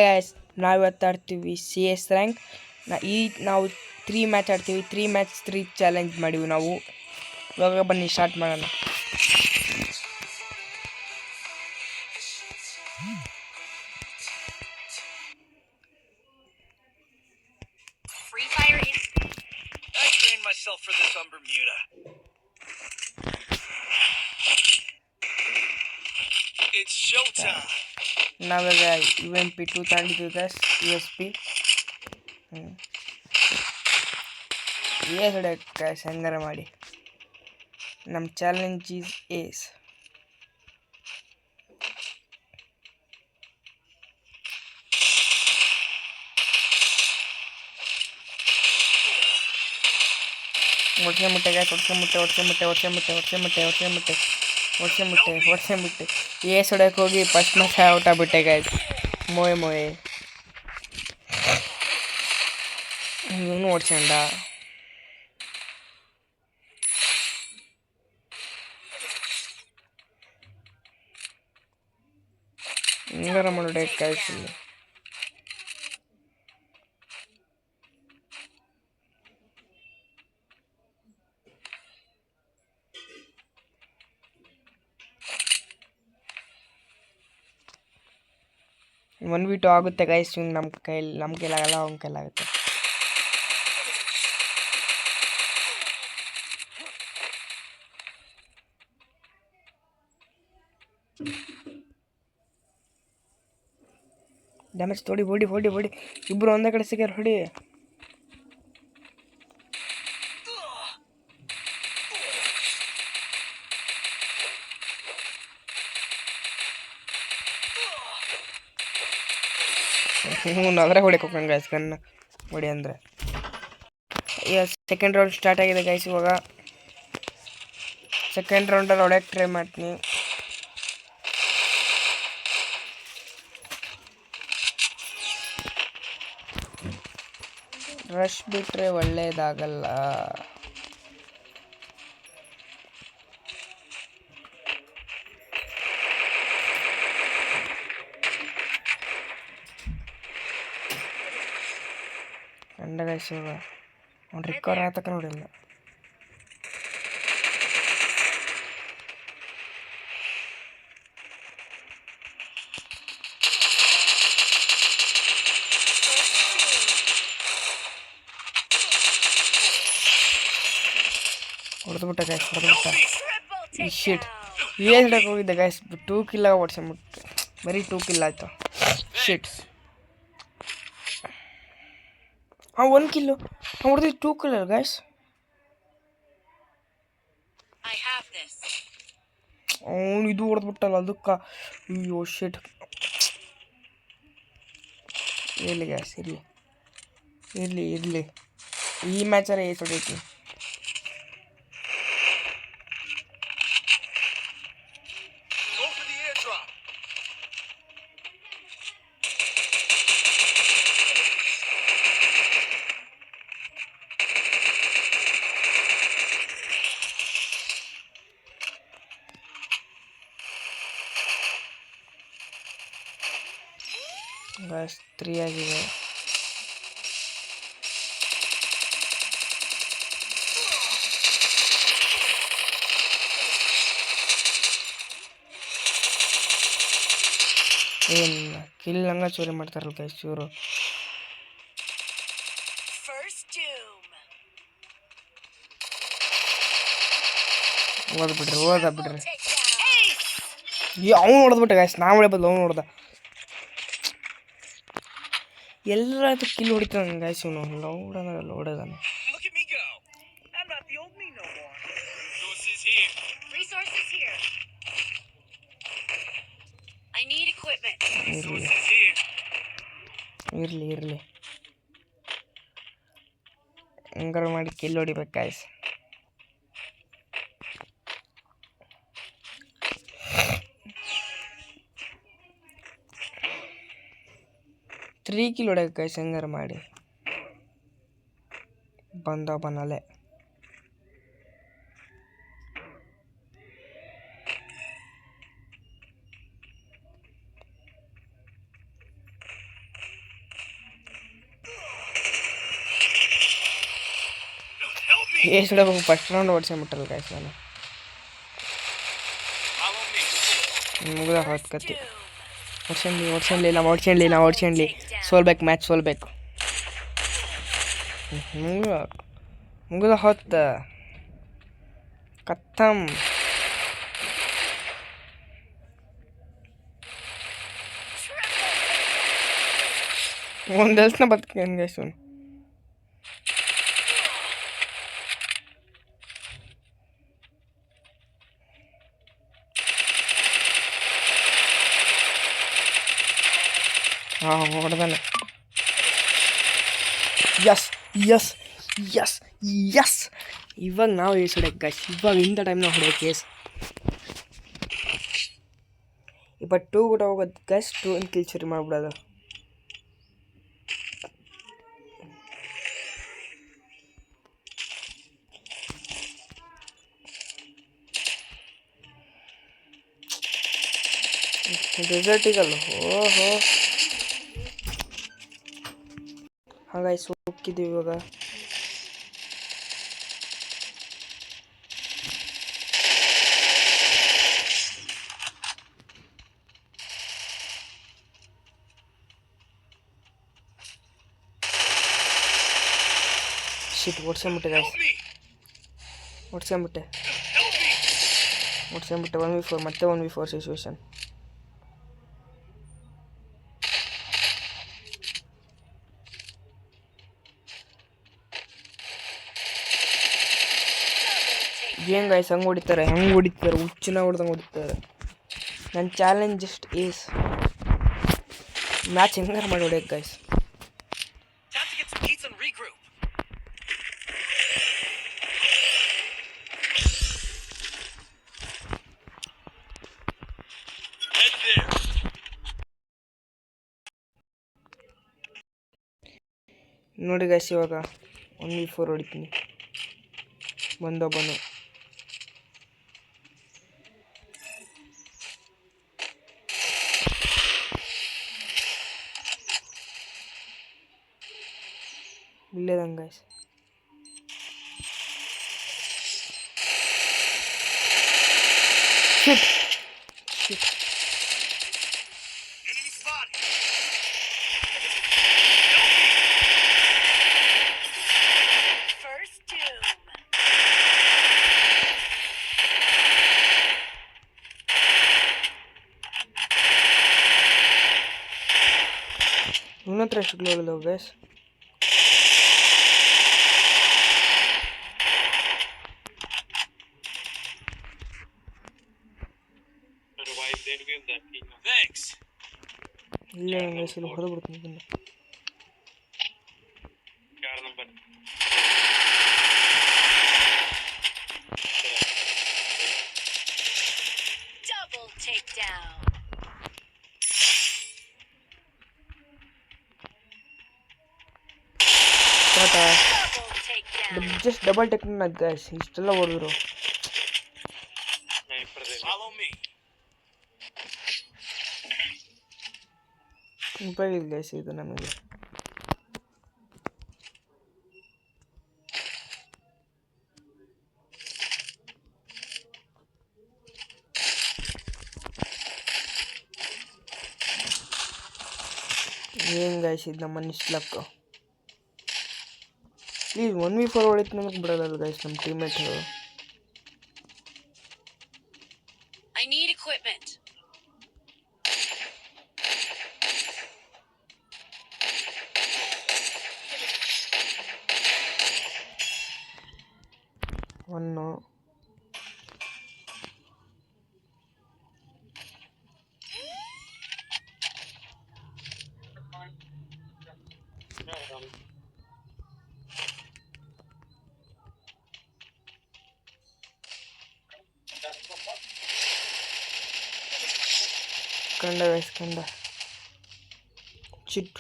Guys ನಾವು ಇವತ್ತು ಆಡ್ತೀವಿ ಸಿ ಎಸ್ ರ್ಯಾಂಕ್. ನಾವು 3 ಮ್ಯಾಚ್ ಆಡ್ತೀವಿ. 3 ಮ್ಯಾಚ್ 3 ಚಾಲೆಂಜ್ ಮಾಡಿವಿ ನಾವು. ಇವಾಗ ಬನ್ನಿ ಸ್ಟಾರ್ಟ್ ಮಾಡೋಣ. ನಾವಾಗ UMP 2 ತಗೊಂಡಿದ್ದೀವಿ ಗೈಸ್. USP ಏಸ್ ಹೊಡೆಯೋಕೆ ಗೈಸ್ ಹೆಂಗಾರ ಮಾಡಿ. ನಮ್ಮ ಚಾಲೆಂಜ್ ಈಸ್ ಏಸ್. ಒಡ್ಸೆ ಮುಟ್ಟೆ ಗೈಸ್, ಒಡ್ಸೆ ಮುಟ್ಟೆ ಏಸ್ ಹೊಡೆಯೋಕೆ ಹೋಗಿ ಫಸ್ಟ್ ಮ್ಯಾಚ್ ಔಟ್ ಆಗ್ಬಿಟ್ಟೆ ಗೈಸ್. ಮೋಯೆ ಇವನು ಓಡ್ಸಂಡ. ಹಿಂಗಾರ ಮಾಡಿ ಗೈಸ್. 1v2 ಆಗುತ್ತೆ ಗೈಸ್. ನಮ್ಮ ಕೈಲಾಗಲ್ಲ, ಅವನ ಕೈಲಾಗುತ್ತೆ. ಡ್ಯಾಮೇಜ್ ಹೊಡಿ. ಇಬ್ರು ಒಂದೇ ಕಡೆ ಸಿಗ್ಯಾರ, ಹೊಡಿ. ಅದರ ಹೊಡಿಕ್ ಹೋಗಂಗೆ ಗೈಸ್, ಗನ್ನ ಹೊಡಿ ಅಂದರೆ. ಈಗ ಸೆಕೆಂಡ್ ರೌಂಡ್ ಸ್ಟಾರ್ಟ್ ಆಗಿದೆ ಗೈಸ್. ಇವಾಗ ಸೆಕೆಂಡ್ ರೌಂಡಲ್ಲಿ ಹೊಡ್ಯಕ್ಕೆ ಟ್ರೈ ಮಾಡ್ತೀನಿ. ರಶ್ ಬಿಟ್ಟರೆ ಒಳ್ಳೇದಾಗಲ್ಲ. ಕಂಡ ಗೈಸ್, ಇವಾಗ ಅವ್ನು ರಿಕವರ್ ಆತಕ್ಕ ನೋಡಿಲ್ಲ. ಹೊಡೆದ್ಬಿಟ್ಟ ಗೈಸ್. ಈ ಶೀಟ್ ಏನು ಹಿಡಕ್ಕೆ ಹೋಗಿದ್ದೆ ಗೈಸ್. 2 ಕಿಲ್ಲ ಓಡಿಸ್ಬಿಟ್ಟು ಬರೀ 2 ಕಿಲ್ ಆಯಿತು. ಶೀಟ್ 1 ಕಿಲ್ಲು ಹೊಡೆದು 2 ಕಿಲ್ ಗೈಸ್. ಅವನು ಇದು ಹೊಡೆದ್ಬಿಟ್ಟಲ್ಲ ಅದಕ್ಕೆ. ಅಯ್ಯೋ ಶೀಟ್. ಇರಲಿ ಗ್ಯಾಸ್, ಇರಲಿ ಈ ಮ್ಯಾಚರ ಏಸ್ ಹೊಡೀತೀನಿ. ಗೈಸ್ 3 ಆಗಿದೆ. ಏನು ಕಿಲ್ ಹಂಗ ಚೋರಿ ಮಾಡ್ತಾರಲ್ಲ ಗೈಸ್ ಇವರು. ಓದ್ಬಿಡ್ರಿ ಅವ್ನು ಹೊಡೆದ್ಬಿಟ್ಟೆ ಗೈಸ್. ನಾವು ಹೊಡಿಬೋದು, ಅವ್ನು ಹೊಡೆದ. ಎಲ್ಲರ ಕಿಲ್ ಹೊಡಿತಾನೆ ಗೈಸ್ ಇವನು. ಹೊಡೆದಾನೆ. ಇರಲಿ ಹಂಗಾರ ಮಾಡಿ ಕಿಲ್ ಹೊಡಿಬೇಕು ಗೈಸ್. ತ್ರೀ ಕಿಲ್ ಹೊಡೆಯಕ್ಕೆ ಗೈಸ್ ಹೆಂಗಾರ ಮಾಡಿ. ಬನ್ನಲೆ ಎಷ್ಟು ಫಸ್ಟ್ ರೌಂಡ್ ಓಡಿಸ್ಕೊಂಬಿಟ್ಟಲ್ಲ ಗೈಸ್ ನಾನು. ಮುಗಿದ ಹೊತ್ತು ಕತ್ತಿ ಓಡ್ಸ್ಕೊಂಡ್ಲಿ ಸೋಲ್ಬೇಕು, ಮ್ಯಾಚ್ ಸೋಲ್ಬೇಕು. ಮುಗಿದ ಹೊತ್ತು ಕತ್ತಮ್. ಒಂದು ಎಲ್ಸ್ನ ಬದುಕೇನು ಗೈಸ್ ಅವನು. ಹೊಡೆದಾನೆ. ಯಸ್ ಇವಾಗ ನಾವು ಏಸ್ ಹೊಡ್ಯಕ್ಕೆ ಗೈಸ್. ಇವಾಗ ಇಂಥ ಟೈಮ್ನಾಗ ಹೊಡ್ಯಕ್ಕೆ ಕೇಸ್. ಇವಾಗ 2 ಕೂಡ ಹೋಗೋದು ಗೈಸ್. 2 ಕಿಲ್ ಚೂರಿ ಮಾಡ್ಬಿಡೋದು. ಡೆಸರ್ಟ್ ಈಗಲ್ಲ. ಓಹೋ ಹಾಗಾಗಿ ಹೋಗಿದ್ದೀವಿ ಇವಾಗ. ಶಿಟ್ ಓಡ್ಸ್ಕೊಂಬಿಟ್ಟೆ ಗೈಸ್. ಓಡ್ಸ್ಕೊಂಬಿಟ್ಟೆ 1v4 ಮತ್ತೆ 1v4 ಸಿಚುವೇಶನ್. ಏನು ಗೈಸ್ ಹಂಗೆ ಹೊಡಿತಾರೆ ಹುಚ್ಚಿನ ಹೊಡ್ದಂಗೆ ಹೊಡಿತಾರೆ. ನನ್ನ ಚಾಲೆಂಜ್ ಜಸ್ಟ್ ಈಸ್ ಮ್ಯಾಚ್ ಹೆಂಗಾರು ಮಾಡಿ ಹೊಡ್ಯಕ್ಕೆ ಗೈಸ್. ನೋಡಿ ಗೈಸ್ ಇವಾಗ 1v4 ಹೊಡಿತೀನಿ. ಬಂದೊಬ್ಬನು ಇಲ್ಲೇದಂಗೆ ಗೈಸ್. ಶಿಟ್ ಇವನ ಹತ್ರ ಎಷ್ಟು ಗ್ಲೋಬಲ್ ಗೈಸ್. ಇಲ್ಲ ಗೈಸ್ ಇಲ್ಲಿ ಹೊಡೆದು ಬಿಡ್ತೀನಿ ಇದನ್ನು. Just double technique guys. ಇಷ್ಟೆಲ್ಲ ಹೊಡೆದ್ರು ಉಪಯೋಗ ಇಲ್ಲ ಗೈಸ್ ಇದು ನಮಗೆ. ಏನು ಗೈಸ್ ಇದು ನಮ್ಮ ನಿಶ್ಲಕ್. ಪ್ಲೀಸ್ 1v4 ಹೊಡಿತು ನಮಗೆ ಬಿಡೋದಲ್ಲ ಗೈಸ್ ನಮ್ಮ teammate. I need equipment. One ಕಂಡ ಗೈಸ್ ಕಂಡ. ಶಿಟ್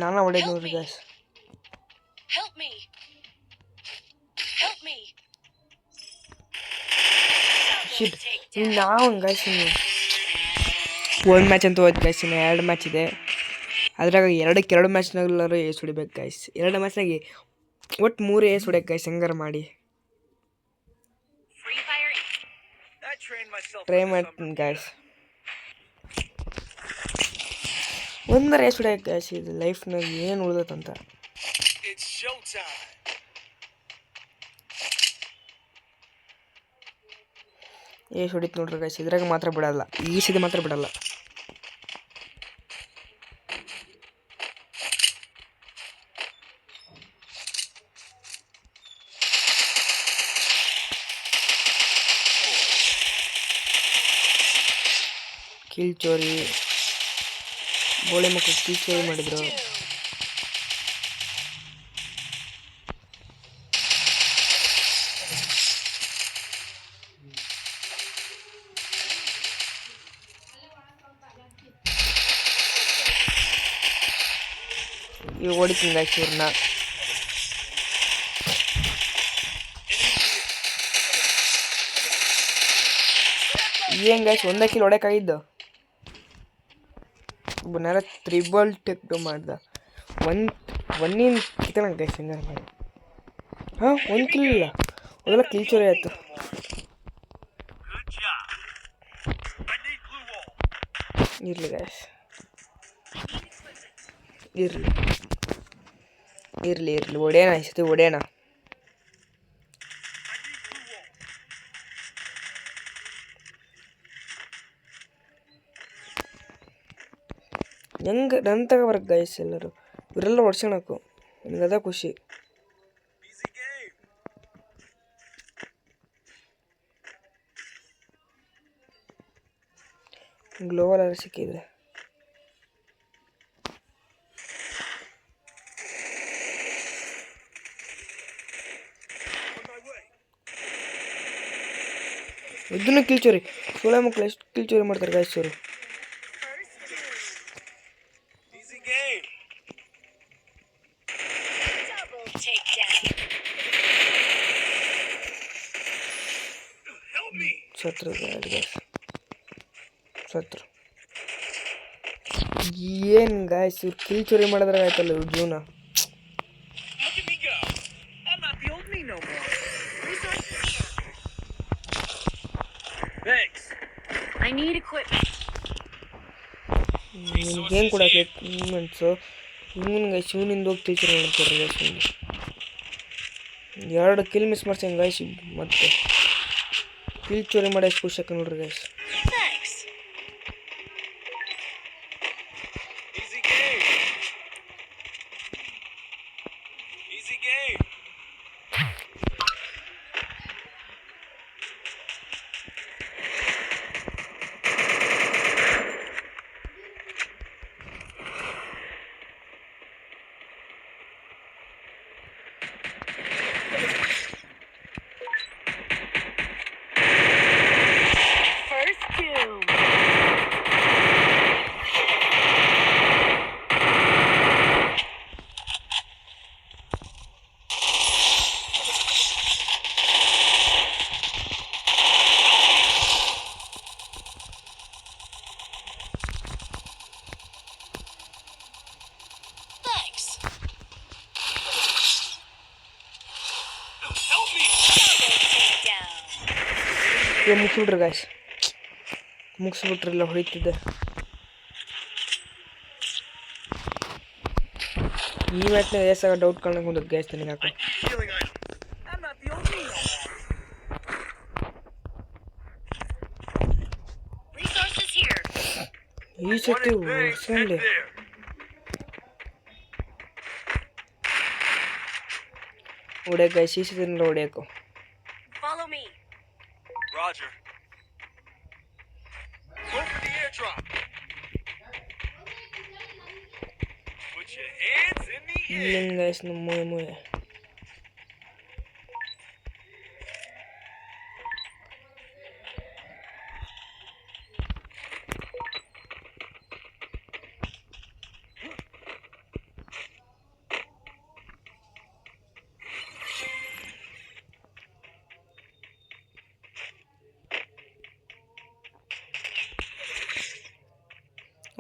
ನಾನು ಹೊಡೆದು ನೋಡ್ರಿ ಗೈಸ್. ಶಿಟ್ ಇನ್ನು ನಾವು ಗೈಸ್ ಇನ್ನು ಒಂದು ಮ್ಯಾಚ್ ಅಂತೂ ಹೋಯ್ತು ಗೈಸ್, ಇನ್ನು 2 ಮ್ಯಾಚ್ ಇದೆ. ಅದ್ರಾಗ 2 ಮ್ಯಾಚ್ನಾಗೆಲ್ಲರೂ ಏಸ್ ಹೊಡಿಬೇಕು ಗೈಸ್. 2 ಮ್ಯಾಚ್ನಾಗೆ ಒಟ್ಟು 3 ಏಸ್ ಹೊಡಿಬೇಕು ಗೈಸ್, ಹೆಂಗಾರು ಮಾಡಿ ಟ್ರೈ ಮಾಡ್ತೀನಿ ಗೈಸ್. ಒಂದು ರೇಸ್ ಹೊಡಿಯೋಕೆ ಗೈಸ್, ಇದು ಲೈಫ್ನಾಗ ಏನು ಉಳ್ದತ್ತಂತ. ಏಸ್ ಹೊಡಿತು ನೋಡ್ರಿ ಗೈಸ್, ಇದ್ರಾಗ ಮಾತ್ರ ಬಿಡಲ್ಲ, ಈ ಸತಿ ಮಾತ್ರ ಬಿಡಲ್ಲ. ಕಿಲ್ ಚೋರಿ, ಗೋಳಿ ಮಕ್ಕಳು ಕಿಲ್ ಚೋರಿ ಮಾಡಿದ್ರು. ಈಗ ಹೊಡಿತೀನಿ ಗೈಸ್ ಇವ್ರನ್ನ. ಏನು ಗೈಸ್, ಒಂದೇ ಕಿಲ್ ಹೊಡೆಯೋಕ್ಕಾಗಿದ್ದು, ಒಬ್ಬನಾರ ತ್ರಿಬಲ್ ಟೆಕ್ ಮಾಡ್ದ. ಒಂದಿನ ಕಿತ್ತಣ ಗೈಸ್, ಹೆಂಗಾರು ಮಾಡಿ. ಹಾಂ, 1 ಕಿಲ್ ಇಲ್ಲ, ಅದೆಲ್ಲ ಕಿಲ್ ಚೋರಿ ಆಯಿತು. ಇರಲಿ ಗೈಸ್, ಇರಲಿ ಹೊಡೆಯೋಣ, ಈ ಸತಿ ಹೊಡೆಯೋಣ. ಹೆಂಗೆ ನನ್ನ ತಗೋಬರಕ್ಕೆ ಗೈಸ್ ಎಲ್ಲರೂ, ಇವರೆಲ್ಲ ಹೊಡ್ಸೋಣಕ್ಕು, ನನಗದ ಖುಷಿ. ಗ್ಲೋವಲ್ ಎಲ್ಲ ಸಿಕ್ಕಿದ್ರೆ ಇದನ್ನು ಕಿಲ್ ಚೋರಿ. ಸೋಳೆ ಮಕ್ಕಳು ಎಷ್ಟು ಕಿಲ್ ಚೋರಿ ಮಾಡ್ತಾರೆ ಗೈಸ್ ಅವರು. ಸತ್ರು ಗೈಸ್, ಸತ್ರು. ಏನು ಗೈಸ್, ಇವ್ರು ಕಿಲ್ ಚೋರಿ ಮಾಡಿದ್ರೆ ಆಯ್ತಲ್ಲ ಇವ್ರ ಜೀವನ. ನಿಮ್ಗೇನು ಕೊಡಕ್ಕೆ ಎಕ್ವಿಪ್ಮೆಂಟ್ಸು ಹಿಂಗೆ ಗೈಸ್, ಇವನಿಂದ ಹೋಗಿ ಕಿಲ್ ಚೋರಿ ಮಾಡ್ತಾರೆ ಗೈಸ್. 2 ಕಿಲ್ ಮಿಸ್ ಮಾಡ್ತೀನಿ ಗೈಸ್, ಮತ್ತೆ ಕಿಲ್ ಚೋರಿ ಮಾಡಿ ಎಷ್ಟು ಖುಷಿ ಆಕ ನೋಡ್ರಿ ಗೈಸ್. ಮುಗಿಸ್ಬಿಟ್ರಿ ಗಾಯ್ಸ್, ಮುಗಿಸ್ಬಿಟ್ರಿಲ್ಲ ಹೊಡಿತಿದ್ದೆ. ಈ ಮ್ಯಾಚ್ನಾಗ ಏಸಾಗ ಡೌಟ್ ಕಾಣಕ್ಕೆ ಬಂದದ್ದು ಗಾಯ್ಸ್ ನನಗೆ. ಹಾಕೋ ಈ ಸತಿ ಹೊಡ್ಸಂಡಿ ಹೊಡ್ಯಾಕ ಗಾಯ್ಸ್, ಈ ಸತಿನೆಲ್ಲ ಹೊಡ್ಯಾಕು. ಏನು ಗಾಯ್ಸ್ ನಮ್ಮ ಮೂಯ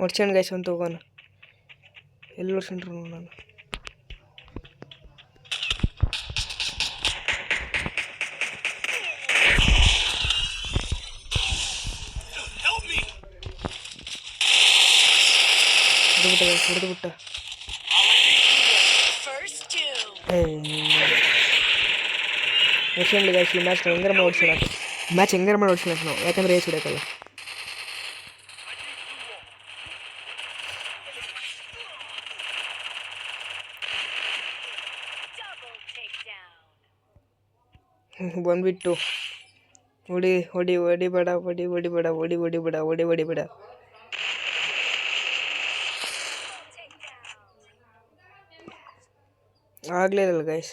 ಹೊಡ್ಸ್ಕೊಂಡು ಗೈಸ್ ಅಂತ ಹೋಗೋಣ. ಎಲ್ಲಿ ಹೊಡ್ಸ್ಕೊಂಡ್ರು ನಾನು ಹೊಡೆದು ಬಿಟ್ಟ. ಹೊಡ್ಸ್ಕೊಂಡ್ಲಿ ಗೈಸ್ ಈ ಮ್ಯಾಚ್ ಹೆಂಗಾರ ಮಾಡಿ ಹೊಡ್ಸೋಣ. ಮ್ಯಾಚ್ ಹೆಂಗಾರ ಮಾಡಿ ಹೊಡ್ಸೋಣ ನಾವು, ಯಾಕಂದರೆ ಏಸ್ ಹೊಡ್ಯೋಕ್ಕಲ್ಲ. ಬಂದ್ಬಿಟ್ಟು ಹೊಡಿಬೇಡ ಆಗಲೇ ಇಲ್ಲ ಗೈಸ್.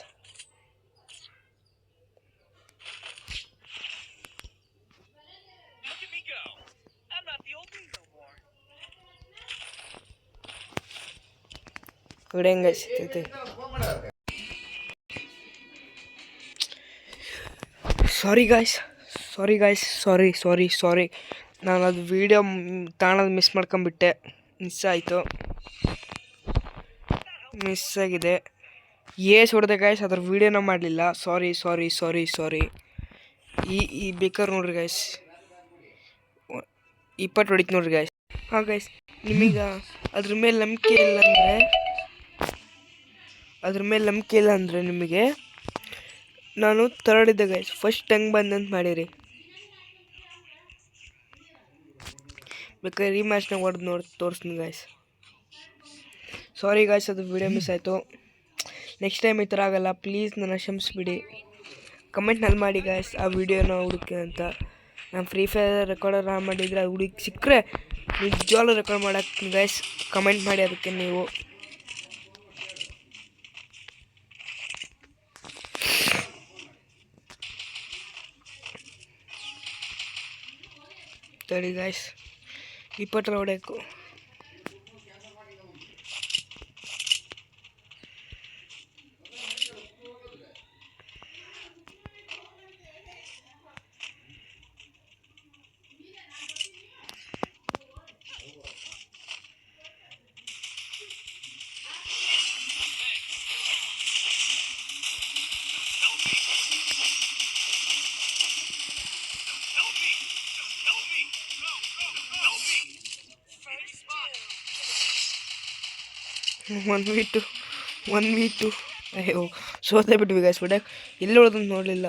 ಹೊಡೆಯಂಗೆ ಗೈಸ್ ಸಿಗ್ತೈತೆ. ಸಾರಿ ಗಾಯ್ಸ್, ನಾನು ಅದು ವೀಡಿಯೋ ತಾಣದ ಮಿಸ್ ಮಾಡ್ಕೊಂಬಿಟ್ಟೆ. ಮಿಸ್ ಆಗಿದೆ. ಏಸ್ ಹೊಡೆದೆ ಗಾಯ್ಸ್, ಅದ್ರ ವೀಡಿಯೋನ ಮಾಡಲಿಲ್ಲ. ಸಾರಿ. ಈ ಬೇಕಾದ್ರೆ ನೋಡ್ರಿ ಗಾಯ್ಸ್, 20 ಹೊಡಿತು ನೋಡ್ರಿ ಗಾಯ್ಸ್. ಹಾಂ ಗಾಯ್ಸ್, ನಿಮಗೆ ಅದ್ರ ಮೇಲೆ ನಂಬಿಕೆ ಇಲ್ಲ ಅಂದರೆ ನಿಮಗೆ ನಾನು ಥರ್ಡ್ ಇದ್ದೆ ಗಾಯ್ಸ್. ಫಸ್ಟ್ ಹೆಂಗೆ ಬಂದಂತ ಮಾಡಿರಿ. ಬೇಕಾದ್ರೆ ಈ ಮ್ಯಾಚ್ನಾಗ ಹೊಡೆದು ತೋರಿಸ್ತೀನಿ ಗಾಯ್ಸ್. ಸಾರಿ ಗಾಯ್ಸ್, ಅದು ವೀಡಿಯೋ ಮಿಸ್ ಆಯಿತು. ನೆಕ್ಸ್ಟ್ ಟೈಮ್ ಈ ಥರ ಆಗಲ್ಲ, ಪ್ಲೀಸ್ ನನ್ನ ಕ್ಷಮಿಸ್ಬಿಡಿ. ಕಮೆಂಟ್ನಲ್ಲಿ ಮಾಡಿ ಗಾಯ್ಸ್ ಆ ವಿಡಿಯೋನ ಹುಡುಕಿ ಅಂತ. ನಾನು ಫ್ರೀ ಫೈರ್ ರೆಕಾರ್ಡರ್ ಮಾಡಿದರೆ ಅದು ಹುಡುಕಿ ಸಿಕ್ಕರೆ ನಿಜವಾಗ್ಲೂ ರೆಕಾರ್ಡ್ ಮಾಡಕ್ಕೆ ಗಾಯ್ಸ್. ಕಮೆಂಟ್ ಮಾಡಿ ಅದಕ್ಕೆ ನೀವು. ತಡಿ ಗಾಯ್ಸ್, 20 ಹೊಡೆಯಬೇಕು. ಒನ್ ವಿ ಟು ಅಯ್ಯೋ ಸೋತೆ ಬಿಟ್ವಿ ಗಾಯ್ಸ್. ಬಿಡಕ್ಕೆ ಎಲ್ಲಿ ಉಳ್ದಂತ ನೋಡಲಿಲ್ಲ.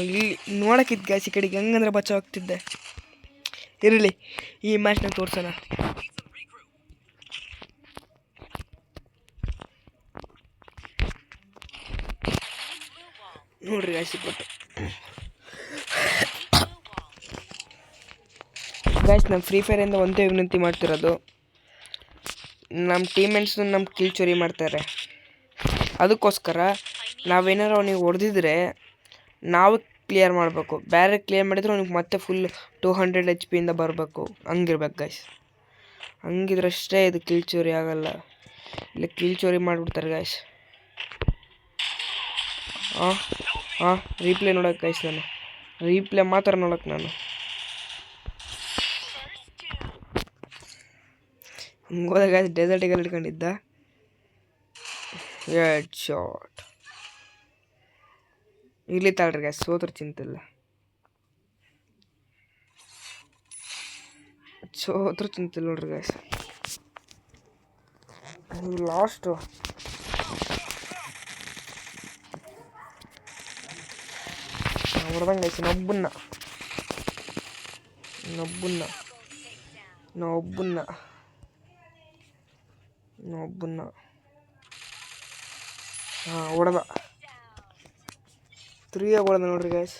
ಇಲ್ಲಿ ನೋಡೋಕ್ಕಿದ್ದು ಗಾಯ್ಸ್, ಈ ಕಡೆಗೆ ಹೆಂಗಂದ್ರೆ ಬಚಾವ್ ಆಗ್ತಿದ್ದೆ. ಇರಲಿ, ಈ ಮ್ಯಾಚ್ನಾಗ ತೋರ್ಸೋಣ. ನೋಡ್ರಿ ಗಾಯ್ಸ್, ಗಾಯ್ಸ್ ನಮ್ಮ ಫ್ರೀ ಫೈರಿಂದ ಒಂದೇ ವಿನಂತಿ ಮಾಡ್ತಿರೋದು, ನಮ್ಮ ಟೀಮ್ಮೇಟ್ಸು ನಮ್ಮ ಕಿಲ್ ಚೋರಿ ಮಾಡ್ತಾರೆ. ಅದಕ್ಕೋಸ್ಕರ ನಾವೇನಾರು ಅವನಿಗೆ ಹೊಡೆದಿದ್ರೆ ನಾವು ಕ್ಲಿಯರ್ ಮಾಡಬೇಕು. ಬೇರೆ ಕ್ಲಿಯರ್ ಮಾಡಿದ್ರೆ ಅವ್ನಿಗೆ ಮತ್ತೆ ಫುಲ್ 200 HP ಇಂದ ಬರಬೇಕು. ಹಂಗಿರ್ಬೇಕು ಗೈಸ್. ಹಂಗಿದ್ರಷ್ಟೇ ಇದು ಕಿಲ್ ಚೋರಿ ಆಗಲ್ಲ. ಇಲ್ಲ ಕಿಲ್ ಚೋರಿ ಮಾಡಿಬಿಡ್ತಾರೆ ಗೈಸ್. ರೀಪ್ಲೇ ನೋಡೋಕೆ ಗೈಸ್, ರೀಪ್ಲೇ ಮಾತ್ರ ನೋಡೋಕೆ ನಾನು ಹಿಂಗೆ ಹೋದಾಗ ಡೆಸರ್ಟಿಗೆಲ್ಲ ಹಿಡ್ಕೊಂಡಿದ್ದ. ಹೆಡ್ ಶಾಟ್ ಇಲ್ಲಿ ತಾಳ್ರಿ ಗಾಯ್ಸ್, ಸೋತ್ರ ಚಿಂತಿಲ್ಲ. ನೋಡ್ರಿ ಗಾಯ್ಸ್. ಲಾಸ್ಟು ಹೊಡೆದಂಗೆ ಗೈಸ್. ಒಬ್ಬನ್ನ ಹೊಡೆದ 3 ಹೊಡೆದ ನೋಡ್ರಿ ಗಾಯ್ಸ್.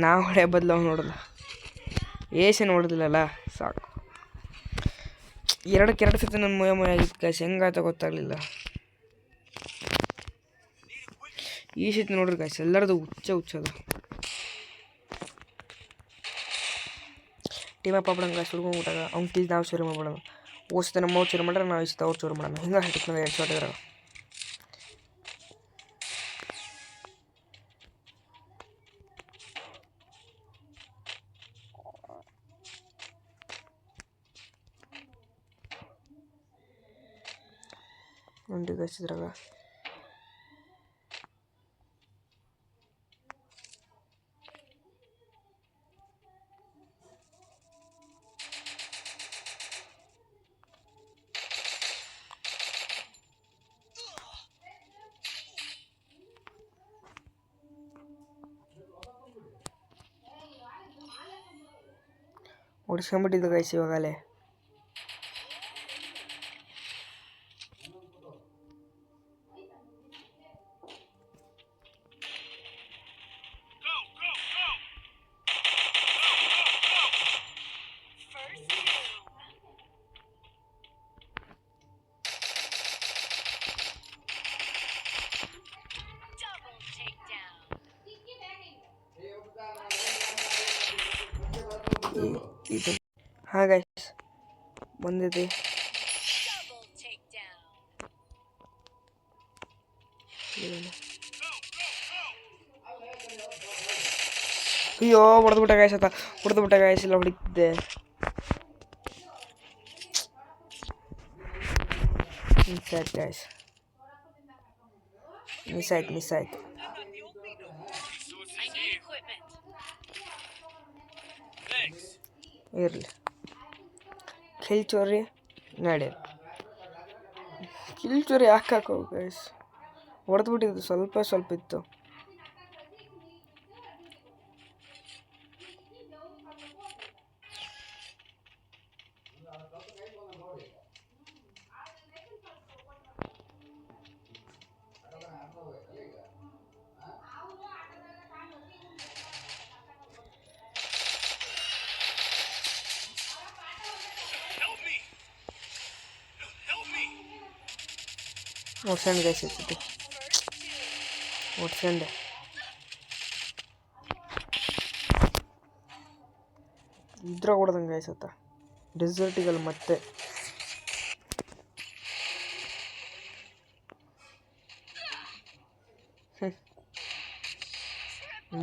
ನಾವು ಹೊಡೆಯೋ ಬದಲು ಅವ್ನು ನೋಡಲ್ಲ, ಏಸೇನು ಹೊಡೆದಿಲ್ಲಲ್ಲ, ಸಾಕು. 2 ಸತಿ ನನ್ನ ಮೊಯ ಆಗಿತ್ತು ಗಾಯ್ಸ್. ಹೆಂಗಾಯ್ತ ಗೊತ್ತಾಗಲಿಲ್ಲ. ಈ ಸತಿ ನೋಡ್ರಿ ಗಾಯ್ಸ್, ಎಲ್ಲರದು ಹುಚ್ಚದು. ಟೀಮ್ ಅಪ್ ಆಗ್ಬಿಡಂಗೆ ಗಾಯ್ಸ್. ಹುಡ್ಕೊಂಡ್ಬಿಟ್ಟಾಗ ಅವ್ನು ಕಿಲ್ ನಾವು ಚೋರಿ ಮಾಡ್ಬಿಡೋಣ. ಓದಿಸ್ತಾ ನಮ್ಮ ಅವ್ರು ಚೋರಿ ಮಾಡ್ರೆ ನಾವು ಇಷ್ಟ ಅವ್ರು ಚೋರಿ ಮಾಡೋಣ. ಹಿಂಗೆ ಹಿಡಿತು ನಾವು 2 ಶಾಟ್ ಇದ್ರಾಗ. ಉಂಟು ಗೈಸ್ ಇದ್ರಾಗ. ಓಡಿಸ್ಕೊಂಬಿಟ್ಟಿದ್ದು ಗೈಸ್ ಇವಾಗಲೇ. ಹಾಂ ಗೈಸ್ ಬಂದಿದೆ. ಅಯ್ಯೋ ಹೊಡೆದ್ಬಿಟ್ಟ ಗಾಯ್ಸ್ ಆತ, ಹೊಡೆದ್ಬಿಟ್ಟ ಗಾಯ್ಸ್, ಇಲ್ಲ ಹೊಡಿತಿದ್ದೆ. ಮಿಸ್ ಆಯ್ತು ಗಾಯ್ಸ್, ಮಿಸ್ ಆಯ್ತು. ಇರಲಿ, ಕಿಲ್ಚೋರಿ ನಡೆ. ಕಿಲ್ಚೋರಿ ಯಾಕೆ ಹಾಕೋ ಗೈಸ್, ಹೊಡೆದ್ಬಿಟ್ಟಿದ್ದು ಸ್ವಲ್ಪ ಇತ್ತು. ಓಡ್ಸಂಡು ಗೈಸ್ ಇರ್ತಿತ್ತು, ಓಡ್ಸಂಡೆ. ಇದ್ರಾಗ ಹೊಡೆದಂಗೆ ಗೈಸ್ ಆತ ಡೆಸರ್ಟಿಗಲ್ಲಿ ಮತ್ತೆ.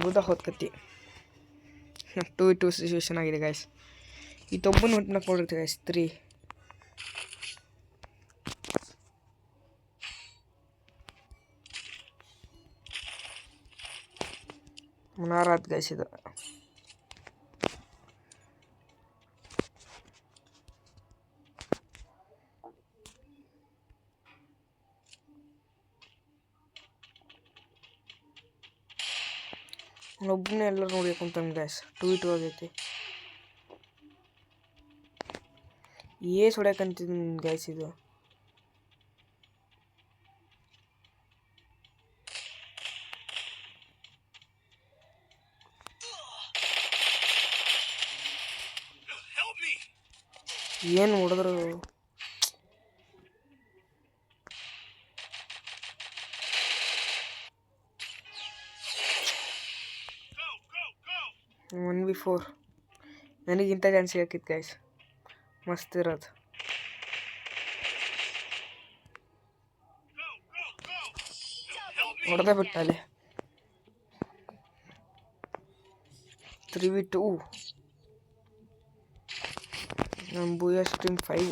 ಬುಧ ಹೊತ್ಕತ್ತಿ 2-2 ಸಿಚುವೇಶನ್ ಆಗಿದೆ ಗೈಸ್. ಈ ತೊಬ್ಬನ ಹೊಟ್ಟನಕ್ಕೆ ನೋಡಿರ್ತೀವಿ ಗೈಸ್ 3. ಮುನಾರಾತ್ ಗೈಸ್ ಇದು. ಒಬ್ಬನೇ ಎಲ್ಲರೂ ನೋಡ್ಬೇಕು ಅಂತ ಗೈಸ್. 2-2 ಆಗೈತಿ. ಏಸ್ ಹೊಡ್ಯಾಕಂತಿದ್ದೀನಿ ಗೈಸ್ ಇದು. ಏನು ಹೊಡೆದ್ರು ಒನ್ ವಿ 4. ನನಗಿಂತ ಚಾನ್ಸ್ ಸಿಗಾಕಿತ್ತು ಗೈಸ್, ಮಸ್ತ್ ಇರೋದು. ಹೊಡೆದೇ ಬಿಟ್ಟಲ್ಲಿ 3v2. ನಮ್ಮ ಬೂಯಾ ಸ್ಟ್ರೀಮ್ 5.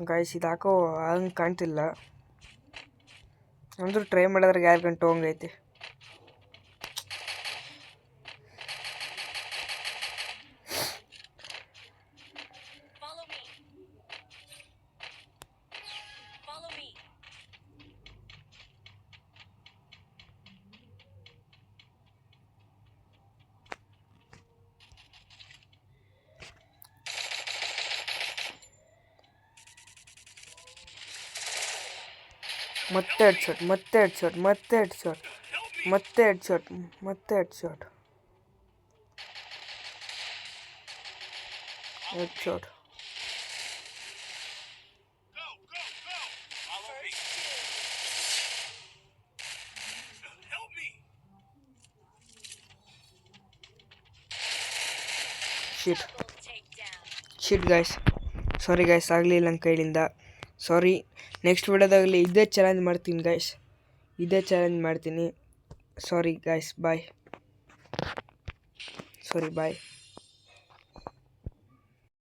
ಗೈಸ್ ಇದು ಹಾಕೋ ಹಂಗೆ ಕಾಣ್ತಿಲ್ಲ, ಅಂದರೂ ಟ್ರೈ ಮಾಡಿದ್ರೆ ಯಾರು ಗಂಟು ಹೋಗೈತಿ. ಮತ್ತೆ ಹೆಡ್ ಶಾಟ್, ಮತ್ತೆ ಹೆಡ್ ಶಾಟ್, ಮತ್ತೆ ಹೆಡ್ ಶಾಟ್, ಮತ್ತೆ ಹೆಡ್ ಶಾಟ್, ಮತ್ತೆ ಹೆಡ್ ಶಾಟ್, ಹೆಡ್ ಶಾಟ್. ಶಿಟ್ ಗೈಸ್, ಸಾರಿ ಗೈಸ್, ಆಗಲಿಲ್ಲ ನನ್ನ ಕೈಲಿಂದ, ಸಾರಿ. ನೆಕ್ಸ್ಟ್ ವಿಡಿಯೋದಾಗಲಿ ಇದೇ ಚಾಲೆಂಜ್ ಮಾಡ್ತೀನಿ ಗೈಸ್, ಇದೇ ಚಾಲೆಂಜ್ ಮಾಡ್ತೀನಿ. ಸಾರಿ ಗೈಸ್, ಬಾಯ್. ಸಾರಿ ಬಾಯ್.